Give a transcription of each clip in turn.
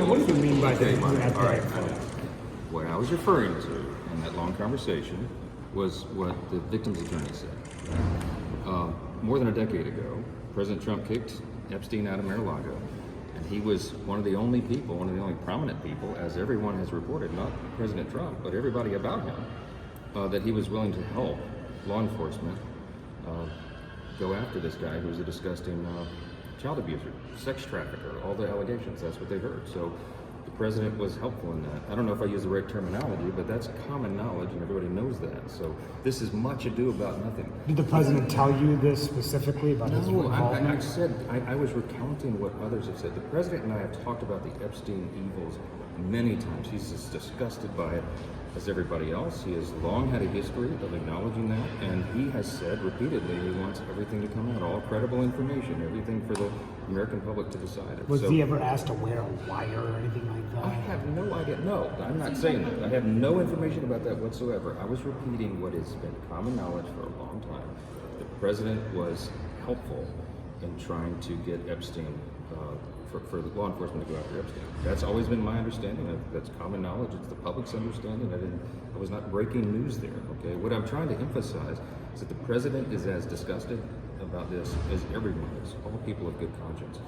what do you mean by Okay, that? Mike, all right. What I was referring to in that long conversation was what the victim's attorney said. More than a decade ago, President Trump kicked Epstein out of Mar-a-Lago, and he was one of the only people, one of the only prominent people, as everyone has reported, not President Trump, but everybody about him, that he was willing to help law enforcement go after this guy who was a disgusting child abuser, sex trafficker, all the allegations. That's what they heard. So the president was helpful in that. I don't know if I use the right terminology, but that's common knowledge and everybody knows that. So this is much ado about nothing. Did the president tell you this specifically about his involvement? I was recounting what others have said. The president and I have talked about the Epstein evils many times. He's as disgusted by it as everybody else. He has long had a history of acknowledging that, and he has said repeatedly he wants everything to come out, all credible information, everything for the American public to decide. Was he ever asked to wear a wire or anything like that? I have no idea. No, I'm not saying that. I have no information about that whatsoever. I was repeating what has been common knowledge for a long time. The president was helpful in trying to get Epstein, for the law enforcement to go after Epstein. That's always been my understanding. That's common knowledge. It's the public's understanding. I was not breaking news there. Okay. What I'm trying to emphasize is that the president is as disgusted about this as everyone is. All people of good conscience.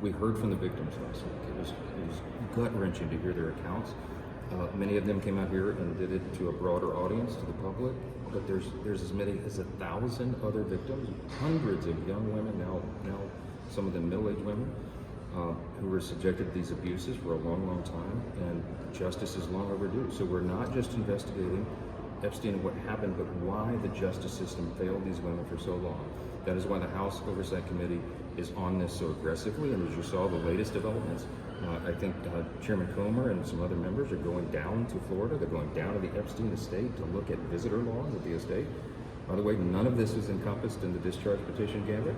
We heard from the victims last week. It was gut-wrenching to hear their accounts. Many of them came out here and did it to a broader audience, to the public. But there's as many as 1,000 other victims, hundreds of young women, now some of them middle-aged women, who were subjected to these abuses for a long, long time, and justice is long overdue. So we're not just investigating Epstein and what happened, but why the justice system failed these women for so long. That is why the House Oversight Committee is on this so aggressively, and as you saw, the latest developments, I think Chairman Comer and some other members are going down to Florida. They're going down to the Epstein estate to look at visitor laws at the estate. By the way, none of this is encompassed in the discharge petition gathering.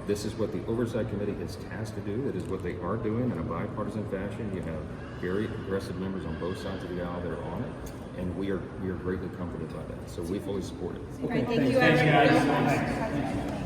This is what the Oversight Committee is tasked to do. That is what they are doing in a bipartisan fashion. You have very aggressive members on both sides of the aisle that are on it, and we are greatly comforted by that. So we fully support it. Okay, thank you, guys.